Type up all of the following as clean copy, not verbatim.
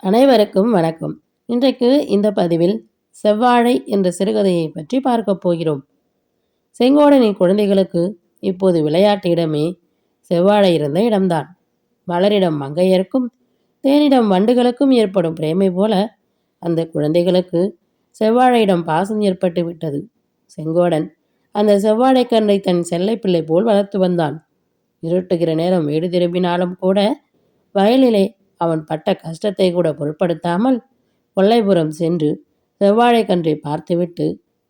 அனைவருக்கும் வணக்கம். இன்றைக்கு இந்த பதிவில் செவ்வாழை என்ற சிறுகதையை பற்றி பார்க்கப் போகிறோம். செங்கோடனின் குழந்தைகளுக்கு இப்போது விளையாட்டு இடமே செவ்வாழை இருந்த இடம்தான். மலரிடம் மங்கையருக்கும் தேனிடம் வண்டுகளுக்கும் ஏற்படும் பிரேமை போல அந்த குழந்தைகளுக்கு செவ்வாழையிடம் பாசம் ஏற்பட்டு விட்டது. செங்கோடன் அந்த செவ்வாழை கன்றை தன் செல்லை பிள்ளை போல் வளர்த்து வந்தான். இருட்டுகிற நேரம் வீடு திரும்பினாலும் கூட வயலிலே அவன் பட்ட கஷ்டத்தை கூட பொருட்படுத்தாமல் கொல்லைப்புறம் சென்று செவ்வாழை கன்றை பார்த்துவிட்டு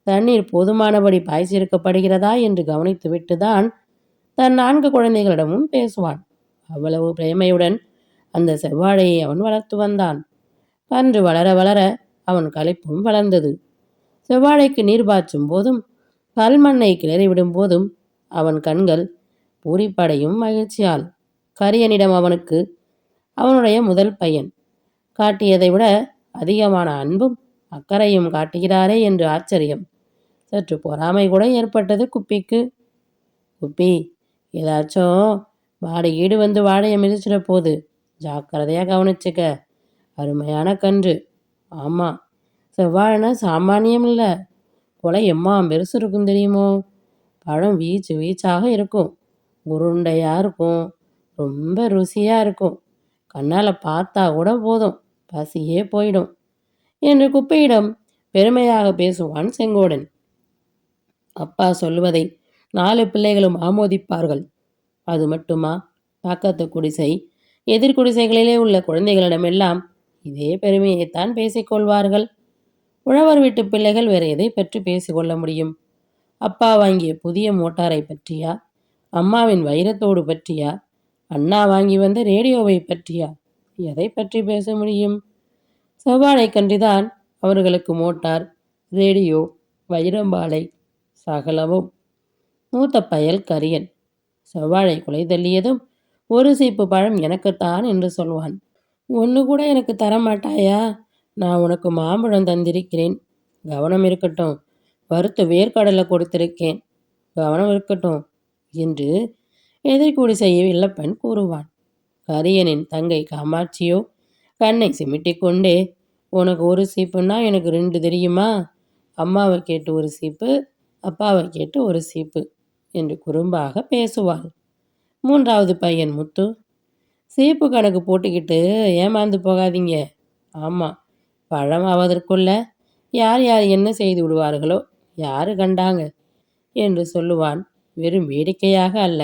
தண்ணீர் போதுமானபடி பாய்ச்சிருக்கப்படுகிறதா என்று கவனித்துவிட்டு தான் தன் 4 குழந்தைகளிடமும் பேசுவான். அவ்வளவு பிரேமையுடன் அந்த செவ்வாழையை அவன் வளர்த்து வந்தான். கன்று வளர வளர அவன் களிப்பும் வளர்ந்தது. செவ்வாழைக்கு நீர் பாய்ச்சும் போதும் கல்மண்ணை கிளறிவிடும் போதும் அவன் கண்கள் பூரிப்படையும் மகிழ்ச்சியால். கரியனிடம் அவனுக்கு அவனுடைய முதல் பையன் காட்டியதை விட அதிகமான அன்பும் அக்கறையும் காட்டுகிறாரே என்று ஆச்சரியம், சற்று பொறாமை கூட ஏற்பட்டது குப்பிக்கு. குப்பி, ஏதாச்சும் மாடு ஈடு வந்து வாழையை மிதிச்சிட போகுது, ஜாக்கிரதையாக கவனிச்சுக்க. அருமையான கன்று. ஆமாம், செவ்வாழைனா சாமானியம் இல்லை, கொலை பெருசு இருக்கும் தெரியுமோ. பழம் வீச்சு வீச்சாக இருக்கும், உருண்டையாக இருக்கும், ரொம்ப ருசியாக இருக்கும். கண்ணால் பார்த்தா கூட போதும், பசியே போயிடும் என்று குப்பையிடம் பெருமையாக பேசுவான் செங்கோடன். அப்பா சொல்லுவதை 4 பிள்ளைகளும் ஆமோதிப்பார்கள். அது மட்டுமா, பக்கத்து குடிசை எதிர்குடிசைகளிலே உள்ள குழந்தைகளிடமெல்லாம் இதே பெருமையைத்தான் பேசிக்கொள்வார்கள். உழவர் வீட்டு பிள்ளைகள் வேறு எதை பற்றி பேசிக்கொள்ள முடியும்? அப்பா வாங்கிய புதிய மோட்டாரை பற்றியா, அம்மாவின் வைரத்தோடு பற்றியா, அண்ணா வாங்கி வந்த ரேடியோவை பற்றியா? எதை பற்றி பேச முடியும்? செவ்வாழை கன்றிதான் அவர்களுக்கு மோட்டார், ரேடியோ, வைரம்பாலை சகலமும். மூத்த பயல் கரியன் செவ்வாழை குலை தள்ளியதும் ஒரு சீப்பு பழம் எனக்குத்தான் என்று சொல்வான். ஒன்று கூட எனக்கு தரமாட்டாயா? நான் உனக்கு மாம்பழம் தந்திருக்கிறேன், கவனம் இருக்கட்டும். வறுத்த வேர்க்கடலை கொடுத்திருக்கேன், கவனம் இருக்கட்டும் என்று எதிர்குடிசை இல்லப்பன் கூறுவான். கரியனின் தங்கை காமாட்சியோ கண்ணை சிமிட்டி கொண்டே, உனக்கு ஒரு சீப்புன்னா எனக்கு 2 தெரியுமா? அம்மாவை கேட்டு ஒரு சீப்பு, அப்பாவை கேட்டு ஒரு சீப்பு என்று குறும்பாக பேசுவாள். 3வது பையன் முத்து, சீப்பு கணக்கு போட்டுக்கிட்டு ஏமாந்து போகாதீங்க. ஆமாம், பழம் ஆவதற்குள்ள யார் யார் என்ன செய்து விடுவார்களோ யாரு கண்டாங்க என்று சொல்லுவான். வெறும் வேடிக்கையாக அல்ல,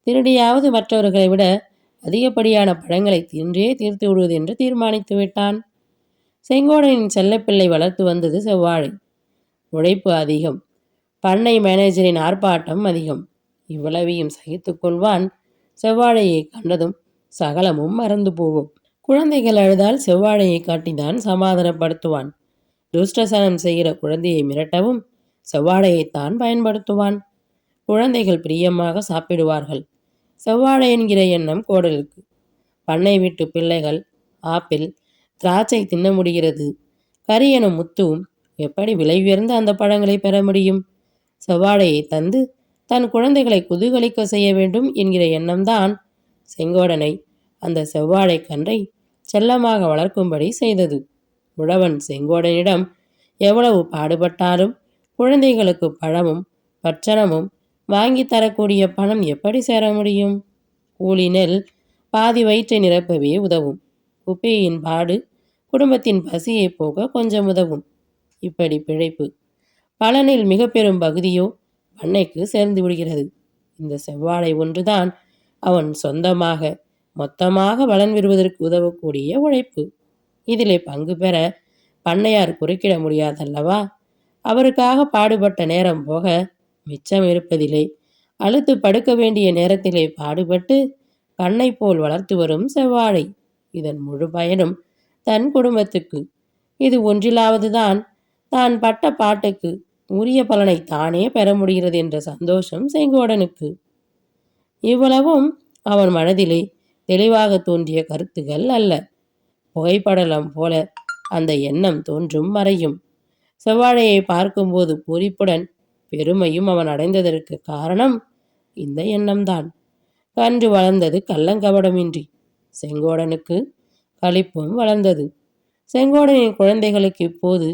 திருடியாவது மற்றவர்களை விட அதிகப்படியான பழங்களை தின்றே தீர்த்து விடுவது என்று தீர்மானித்து விட்டான். செங்கோடனின் செல்லப்பிள்ளை வளர்த்து வந்தது செவ்வாழை. உழைப்பு அதிகம், பண்ணை மேனேஜரின் ஆர்ப்பாட்டம் அதிகம். இவ்வளவையும் சகித்து கொள்வான். செவ்வாழையை கண்டதும் சகலமும் மறந்து போகும். குழந்தைகள் அழுதால் செவ்வாழையை காட்டிதான் சமாதானப்படுத்துவான். துஷ்டசனம் செய்கிற குழந்தையை மிரட்டவும் செவ்வாழையைத்தான் பயன்படுத்துவான். குழந்தைகள் பிரியமாக சாப்பிடுவார்கள். செவ்வாழை என்கிற எண்ணம் கோடலுக்கு. பண்ணை வீட்டு பிள்ளைகள் ஆப்பிள், திராட்சை தின்ன முடிகிறது, கரியனும் முத்துவும் எப்படி விலை உயர்ந்த அந்த பழங்களை பெற முடியும்? செவ்வாழையை தந்து தன் குழந்தைகளை குதூகலிக்க செய்ய வேண்டும் என்கிற எண்ணம்தான் செங்கோடனை அந்த செவ்வாழை கன்றை செல்லமாக வளர்க்கும்படி செய்தது. உழவன் செங்கோடனிடம் எவ்வளவு பாடுபட்டாலும் குழந்தைகளுக்கு பழமும் பட்சணமும் வாங்கி தரக்கூடிய பணம் எப்படி சேர முடியும்? கூலி நெல் பாதி வயிற்றை நிரப்பவே உதவும். குப்பையின் பாடு குடும்பத்தின் பசியை போக கொஞ்சம் உதவும். இப்படி பிழைப்பு. பலனில் மிக பெரும் பகுதியோ பண்ணைக்கு சேர்ந்து விடுகிறது. இந்த செவ்வாழை ஒன்றுதான் அவன் சொந்தமாக மொத்தமாக பலன் பெறுவதற்கு உதவக்கூடிய உழைப்பு. இதிலே பங்கு பெற பண்ணையார் குறுக்கிட முடியாதல்லவா? அவருக்காக பாடுபட்ட நேரம் போக மிச்சம் இருப்பதிலே அழுத்து படுக்க வேண்டிய நேரத்திலே பாடுபட்டு கண்ணை போல் வளர்த்து வரும் செவ்வாழை. இதன் முழு பயனும் தன் குடும்பத்துக்கு. இது ஒன்றிலாவதுதான் தான் பட்ட பாட்டுக்கு உரிய பலனை தானே பெற முடிகிறது என்ற சந்தோஷம் செங்கோடனுக்கு. இவ்வளவும் அவன் மனதிலே தெளிவாக தோன்றிய கருத்துகள் அல்ல. புகைப்படலம் போல அந்த எண்ணம் தோன்றும் மறையும். செவ்வாழையை பார்க்கும்போது பூரிப்புடன் பெருமையும் அவன் அடைந்ததற்கு காரணம் இந்த எண்ணம்தான். கன்று வளர்ந்தது கள்ளங்கபடமின்றி. செங்கோடனுக்கு களிப்பும் வளர்ந்தது. செங்கோடனின் குழந்தைகளுக்கு இப்போது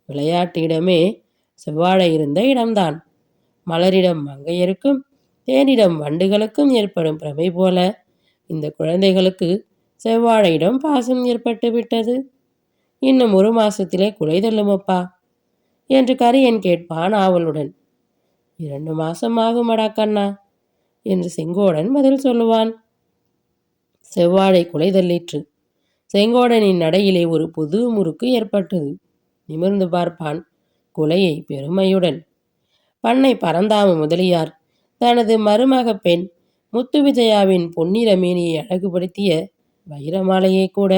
விளையாட்டு இடமே செவ்வாழை இருந்த இடம்தான். மலரிடம் மங்கையருக்கும் தேனிடம் வண்டுகளுக்கும் ஏற்படும் பிரமை போல இந்த குழந்தைகளுக்கு செவ்வாழையிடம் பாசம் ஏற்பட்டு விட்டது. இன்னும் 1 மாசத்திலே குலை தள்ளுமப்பா என்று கரியன் கேட்பான் ஆவலுடன். 2 மாசம் ஆகுமடா கண்ணா என்று செங்கோடன் பதில் சொல்லுவான். செவ்வாழை குலை தள்ளிற்று. செங்கோடனின் நடையிலே ஒரு புது முறுக்கு ஏற்பட்டது. நிமிர்ந்து பார்ப்பான் குலையை பெருமையுடன். பண்ணை பரந்தாம முதலியார் தனது மருமக பெண் முத்து விஜயாவின் பொன்னிற மேனியை அழகுபடுத்திய வைரமாலையை கூட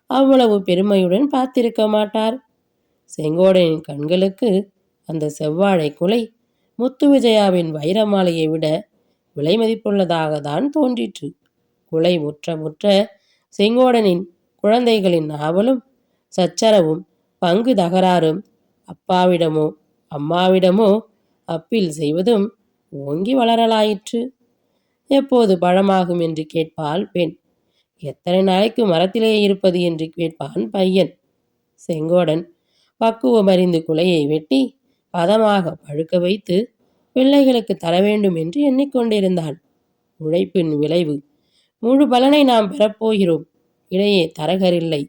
அவ்வளவு பெருமையுடன் பார்த்திருக்க மாட்டார். செங்கோடனின் கண்களுக்கு அந்த செவ்வாழை குலை முத்து விஜயாவின் வைரமாலையை விட விலை மதிப்புள்ளதாக தான் தோன்றிற்று. குலை முற்ற முற்ற செங்கோடனின் குழந்தைகளின் ஆவலும் சச்சரவும் பங்கு தகராறும் அப்பாவிடமோ அம்மாவிடமோ அப்பீல் செய்வதும் ஓங்கி வளரலாயிற்று. எப்போது பழமாகும் என்று கேட்பாள் பெண். எத்தனை நாளைக்கு மரத்திலே இருப்பது என்று கேட்பான் பையன். செங்கோடன் பக்குவம் அறிந்து குலையை வெட்டி பதமாக பழுக்க வைத்து பிள்ளைகளுக்கு தர வேண்டும் என்று எண்ணிக்கொண்டிருந்தான். உழைப்பின் விளைவு முழு பலனை நாம் பெறப்போகிறோம். இடையே தரகர் இல்லை.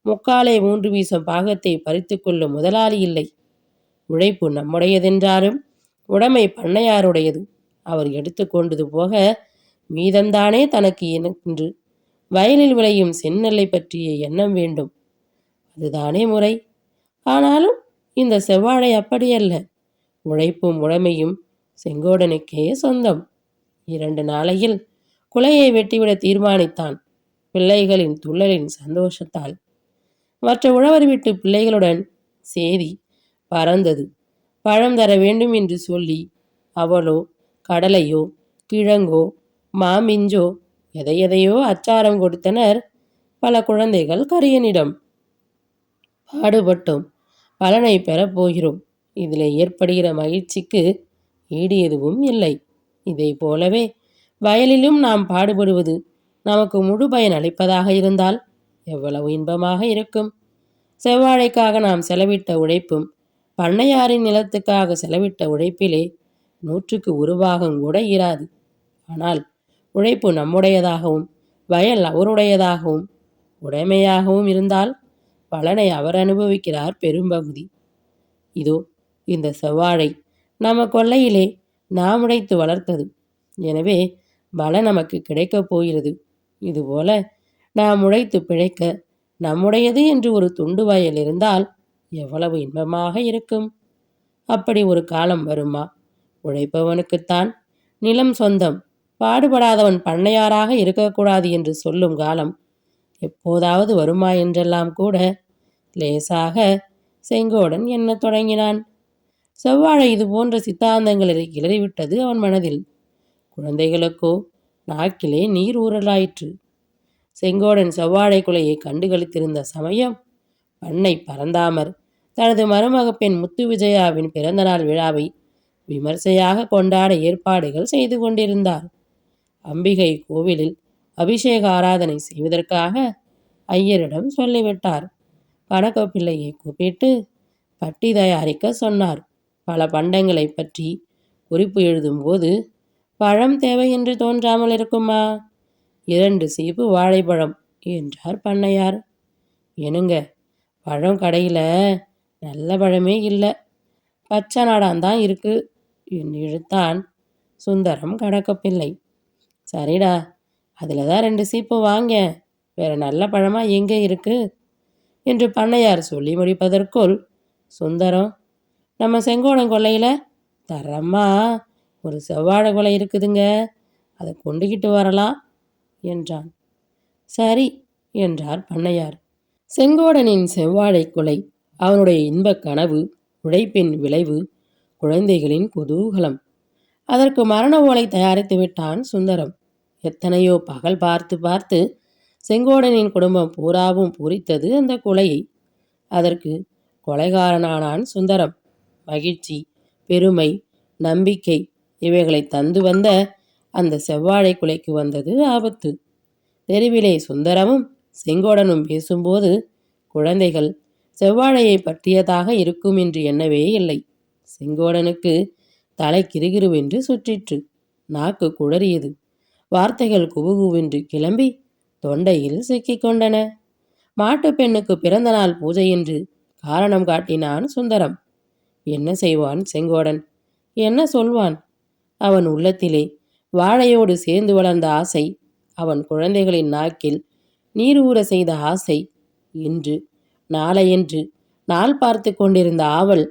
3/4 வீசம் பாகத்தை பறித்து கொள்ளும் முதலாளி இல்லை. உழைப்பு நம்முடையதென்றாலும் உடைமை பண்ணையாருடையது. அவர் எடுத்து கொண்டது போக மீதம்தானே தனக்கு என்று வயலில் விளையும் செந்நெல்லை பற்றிய எண்ணம் வேண்டும். அதுதானே முறை. ஆனாலும் இந்த செவ்வாழை அப்படியல்ல. உழைப்பும் உடைமையும் செங்கோடனுக்கே சொந்தம். 2 நாளையில் குலையை வெட்டிவிட தீர்மானித்தான். பிள்ளைகளின் துள்ளலின் சந்தோஷத்தால். மற்ற உழவர் வீட்டு பிள்ளைகளுடன் சேதி பறந்தது. பழம் தர வேண்டும் என்று சொல்லி அவளோ கடலையோ கிழங்கோ மாமிஞ்சோ எதையோ அச்சாரம் கொடுத்தனர் பல குழந்தைகள் கரியனிடம். பாடுபட்டோம், பலனை பெறப்போகிறோம். இதில் ஏற்படுகிற மகிழ்ச்சிக்கு ஈடு எதுவும் இல்லை. இதை போலவே வயலிலும் நாம் பாடுபடுவது நமக்கு முழு பயன் அளிப்பதாக இருந்தால் எவ்வளவு இன்பமாக இருக்கும். செவ்வாழைக்காக நாம் செலவிட்ட உழைப்பும் பண்ணையாரின் நிலத்துக்காக செலவிட்ட உழைப்பிலே 100க்கு 1 பாகம் கூட இராது. ஆனால் உழைப்பு நம்முடையதாகவும் வயல் அவருடையதாகவும் உடைமையாகவும் இருந்தால் பலனை அவர் அனுபவிக்கிறார் பெரும்பகுதி. இதோ இந்த செவ்வாழை நம்ம கொல்லையிலே நாம் உடைத்து வளர்த்தது. எனவே பலன் நமக்கு கிடைக்கப் போகிறது. இதுபோல நாம் உழைத்து பிழைக்க நம்முடையது என்று ஒரு துண்டு வயல் இருந்தால் எவ்வளவு இன்பமாக இருக்கும். அப்படி ஒரு காலம் வருமா? உழைப்பவனுக்குத்தான் நிலம் சொந்தம், பாடுபடாதவன் பண்ணையாராக இருக்கக்கூடாது என்று சொல்லும் காலம் எப்போதாவது வருமா என்றெல்லாம் கூட லேசாக செங்கோடன் எண்ணத் தொடங்கினான். செவ்வாழை இது போன்ற சித்தாந்தங்களை கிளறிவிட்டது அவன் மனதில். குழந்தைகளுக்கோ நாக்கிலே நீர் ஊறலாயிற்று. செங்கோடன் செவ்வாழை குலையை கண்டுகளித்திருந்த சமயம் பண்ணை பரந்தாமர் தனது மருமக பெண் முத்து விஜயாவின் பிறந்தநாள் விழாவை விமர்சையாக கொண்டாட ஏற்பாடுகள் செய்து கொண்டிருந்தார். அம்பிகை கோவிலில் அபிஷேக ஆராதனை செய்வதற்காக ஐயரிடம் சொல்லிவிட்டார். கணக்கப்பிள்ளையை கூப்பிட்டு பட்டி தயாரிக்க சொன்னார். பல பண்டங்களை பற்றி குறிப்பு எழுதும்போது பழம் தேவை என்று தோன்றாமல் இருக்குமா? 2 சீப்பு வாழைப்பழம் என்றார் பண்ணையார். ஏனுங்க, பழம் கடையில் நல்ல பழமே இல்லை, பச்சை நாடாந்தான் இருக்கு என்று இழுத்தான் சுந்தரம் கணக்கப்பிள்ளை. சரிடா, அதில் தான் 2 சீப்பு வாங்க, வேற நல்ல பழமாக எங்கே இருக்கு என்று பண்ணையார் சொல்லி முடிப்பதற்குள் சுந்தரம், நம்ம செங்கோடன் கொல்லையில் தரமா ஒரு செவ்வாழை கொலை இருக்குதுங்க, அதை கொண்டுகிட்டு வரலாம் என்றான். சரி என்றார் பண்ணையார். செங்கோடனின் செவ்வாழை கொலை அவனுடைய இன்பக் கனவு, உழைப்பின் விளைவு, குழந்தைகளின் குதூகலம். அதற்கு மரண ஓலை தயாரித்து விட்டான் சுந்தரம். எத்தனையோ பகல் பார்த்து பார்த்து செங்கோடனின் குடும்பம் பூராவும் பூரித்தது அந்த கொலையை. அதற்கு கொலைகாரனானான் சுந்தரம். மகிழ்ச்சி, பெருமை, நம்பிக்கை இவைகளை தந்து வந்த அந்த செவ்வாழை குலைக்கு வந்தது ஆபத்து. தெருவிலே சுந்தரமும் செங்கோடனும் பேசும்போது குழந்தைகள் செவ்வாழையை பற்றியதாக இருக்கும் என்று எண்ணவே இல்லை. செங்கோடனுக்கு தலை கிறுகிறுவென்று சுற்றிற்று. நாக்கு குளறியது. வார்த்தைகள் குபுகுவென்று கிளம்பி தொண்டையில் சிக்கிக் கொண்டன. மாட்டுப்பெண்ணுக்கு பிறந்த நாள் பூஜை என்று காரணம் காட்டினான் சுந்தரம். என்ன செய்வான் செங்கோடன்? என்ன சொல்வான்? அவன் உள்ளத்திலே வாழையோடு சேர்ந்து வளர்ந்த ஆசை, அவன் குழந்தைகளின் நாக்கில் நீர் ஊற செய்த ஆசை, இன்று நாளையென்று நாள் பார்த்து கொண்டிருந்த ஆவல்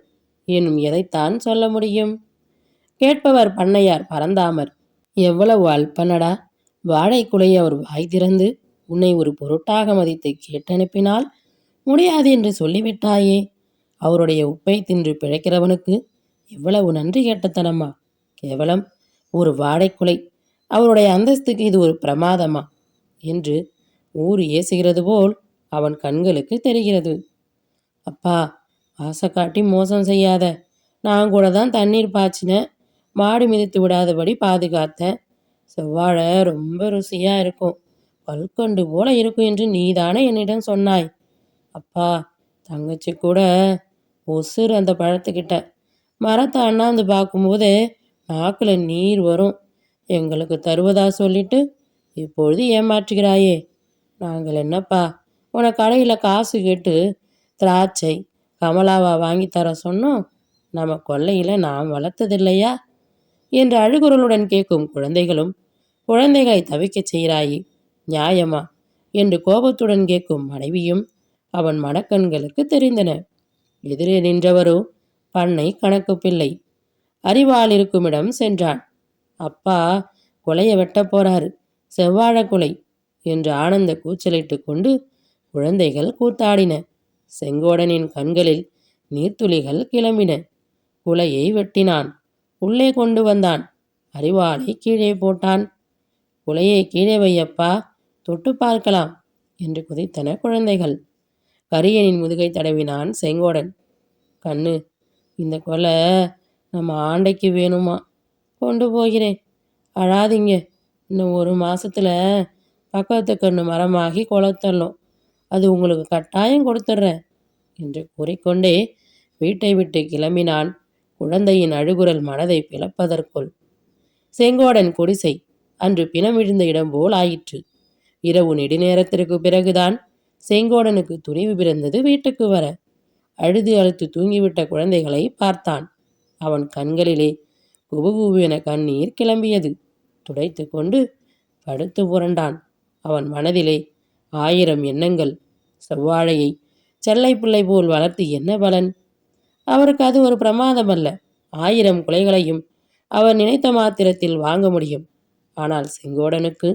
என்னும் எதைத்தான் சொல்ல முடியும்? கேட்பவர் பண்ணையார் பரந்தாமர். எவ்வளவு அல்பனடா! வாழைக்குலையை அவர் வாய் திறந்து உன்னை ஒரு பொருட்டாக மதித்து கேட்டனுப்பினால் முடியாது என்று சொல்லிவிட்டாயே. அவருடைய உப்பை தின்று பிழைக்கிறவனுக்கு எவ்வளவு நன்றி கேட்டத்தனமா! கேவலம் ஒரு வாழைக்குலை, அவருடைய அந்தஸ்துக்கு இது ஒரு பிரமாதமா என்று ஊர் ஏசுகிறது போல் அவன் கண்களுக்கு தெரிகிறது. அப்பா, ஆசை காட்டி மோசம் செய்யாத. நான் கூட தான் தண்ணீர் பாய்ச்சினேன், மாடு மிதித்து விடாதபடி பாதுகாத்தேன். செவ்வாழை ரொம்ப ருசியா இருக்கும், கல்கண்டு போல இருக்கும் என்று நீதானே என்னிடம் சொன்னாய். அப்பா, தங்கச்சி கூட ஒசுறு அந்த பழத்துக்கிட்ட. மரத்தை அண்ணாந்து பார்க்கும்போது நாக்கில் நீர் வரும். எங்களுக்கு தருவதா சொல்லிட்டு இப்பொழுது ஏமாற்றுகிறாயே. நாங்கள் என்னப்பா உன கடையில் காசு கேட்டு திராட்சை கமலாவா வாங்கி தர சொன்னோம்? நம்ம கொல்லையில் நாம் வளர்த்ததில்லையா என்று அழுகுரலுடன் கேட்கும் குழந்தைகளும், குழந்தைகளை தவிக்கச் செய்கிறாயே நியாயமா என்று கோபத்துடன் கேட்கும் மனைவியும் அவன் மனக்கண்களுக்கு தெரிந்தன. எதிரே நின்றவரோ பண்ணை கணக்கு பிள்ளை. அறிவால் இருக்குமிடம் சென்றான். அப்பா கொலையை வெட்ட போறாரு, செவ்வாழை குலை என்று ஆனந்த கூச்சலிட்டு கொண்டு குழந்தைகள் கூத்தாடின. செங்கோடனின் கண்களில் நீர்த்துளிகள் கிளம்பின. குலையை வெட்டினான். உள்ளே கொண்டு வந்தான். அறிவாளை கீழே போட்டான். குலையை கீழே வையப்பா, தொட்டு பார்க்கலாம் என்று குதித்தன குழந்தைகள். கரியனின் முதுகை தடவினான் செங்கோடன். கண்ணு, இந்த கொலை நம்ம ஆண்டைக்கு வேணுமா? கொண்டு போகிறேன், அழாதீங்க. இன்னும் ஒரு மாசத்துல பக்கத்து கண்ணு மரமாகி கொளத்தள்ளும். அது உங்களுக்கு கட்டாயம் கொடுத்துட்றேன் என்று கூறிக்கொண்டே வீட்டை விட்டு கிளம்பினான். குழந்தையின் அழுகுரல் மனதை பிளப்பதற்குள். செங்கோடன் குடிசை அன்று பிணம் விழுந்த இடம் போல் ஆயிற்று. இரவு நெடுநேரத்திற்கு பிறகுதான் செங்கோடனுக்கு துணிவு பிறந்தது வீட்டுக்கு வர. அழுது அழுத்து தூங்கிவிட்ட குழந்தைகளை பார்த்தான். அவன் கண்களிலே குபுகுபுவென கண்ணீர் கிளம்பியது. துடைத்து கொண்டு படுத்து புரண்டான். அவன் மனதிலே 1000 எண்ணங்கள். செவ்வாழையை செல்லை பிள்ளை போல் வளர்த்து என்ன பலன்? அவருக்கு அது ஒரு பிரமாதம் அல்ல. 1000 குலைகளையும் அவர் நினைத்த மாத்திரத்தில் வாங்க முடியும். ஆனால் செங்கோடனுக்கு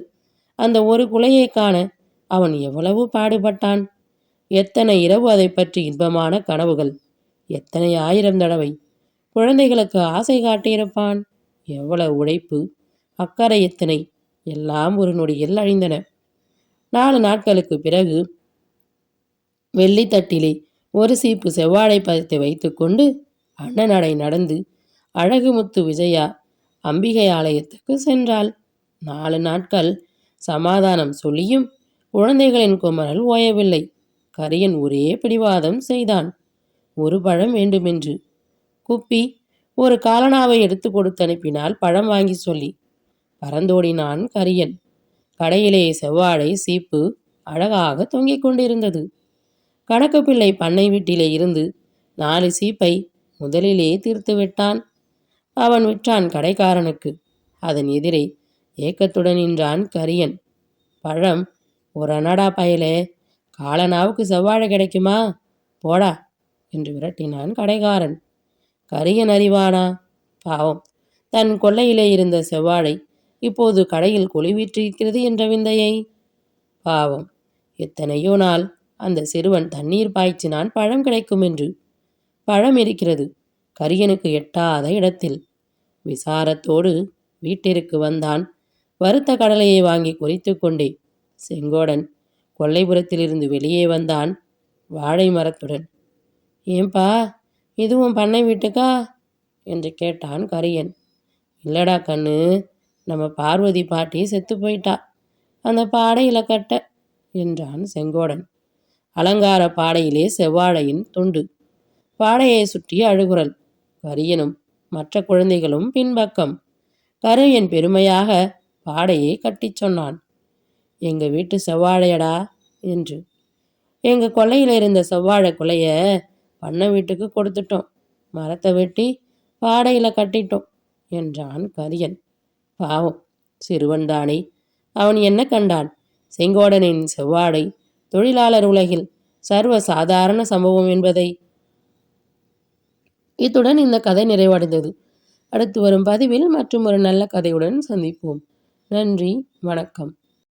அந்த ஒரு குலையை காண அவன் எவ்வளவு பாடுபட்டான். எத்தனை இரவு அதை பற்றி இன்பமான கனவுகள். எத்தனை 1000 தடவை குழந்தைகளுக்கு ஆசை காட்டியிருப்பான். எவ்வளவு உழைப்பு, அக்கறை, எத்தனை எல்லாம் ஒரு நொடியில் அழிந்தன. 4 நாட்களுக்கு பிறகு வெள்ளித்தட்டிலே ஒரு சீப்பு செவ்வாழை பழத்தை வைத்து கொண்டு அண்ணனடை நடந்து அழகுமுத்து விஜயா அம்பிகை ஆலயத்துக்கு சென்றாள். 4 நாட்கள் சமாதானம் சொல்லியும் குழந்தைகளின் குமரல் ஓயவில்லை. கரியன் ஒரே பிடிவாதம் செய்தான். ஒரு பழம் வேண்டுமென்று. குப்பி ஒரு காலனாவை எடுத்து கொடுத்து அனுப்பினால் பழம் வாங்கி சொல்லி பறந்தோடினான் கரியன். கடையிலே செவ்வாழை சீப்பு அழகாக தொங்கிக் கொண்டிருந்தது. கணக்கு பிள்ளை பண்ணை வீட்டிலே இருந்து 4 சீப்பை முதலிலே தீர்த்து விட்டான். அவன் விற்றான் கடைக்காரனுக்கு. அதன் எதிரே ஏக்கத்துடன் நின்றான் கரியன். பழம் ஒரு அனடா பயலே, காலனாவுக்கு செவ்வாழை கிடைக்குமா? போடா என்று விரட்டினான் கடைக்காரன். கரியன் அறிவானா? பாவம், தன் கொல்லையிலே இருந்த செவ்வாழை இப்போது கடையில் கொழுவிற்றிருக்கிறது என்ற விந்தையை. பாவம், எத்தனையோ நாள் அந்த சிறுவன் தண்ணீர் பாய்ச்சினான் பழம் கிடைக்கும் என்று. பழம் இருக்கிறது, கரியனுக்கு எட்டாத இடத்தில். விசாரத்தோடு வீட்டிற்கு வந்தான். வறுத்த கடலையை வாங்கி குறித்து கொண்டே. செங்கோடன் கொல்லைப்புறத்திலிருந்து வெளியே வந்தான் வாழை மரத்துடன். ஏன்பா, இதுவும் பண்ணை வீட்டுக்கா என்று கேட்டான் கரியன். இல்லடா கண்ணு, நம்ம பார்வதி பாட்டி செத்து போயிட்டா. அந்த பாடையில் கட்ட என்றான் செங்கோடன். அலங்கார பாடையிலே செவ்வாழையின் துண்டு, பாடையை சுற்றி அழுகுரல். கரியனும் மற்ற குழந்தைகளும் பின்பக்கம். கரியன் பெருமையாக பாடையை கட்டிச் சொன்னான். எங்க வீட்டு செவ்வாழையடா என்று. எங்க கொல்லையில் இருந்த செவ்வாழை கொலைய பண்ண வீட்டுக்கு கொடுத்துட்டோம். மரத்தை வெட்டி பாடையில கட்டிட்டோம் என்றான் கரியன். பாவம், சிறுவன்தானே, அவன் என்ன கண்டான்? செங்கோடனின் செவ்வாழை தொழிலாளர் உலகில் சர்வ சாதாரண சம்பவம் என்பதை. இத்துடன் இந்த கதை நிறைவடைந்தது. அடுத்து வரும் பதிவில் மற்றும் ஒரு நல்ல கதையுடன் சந்திப்போம். நன்றி, வணக்கம்.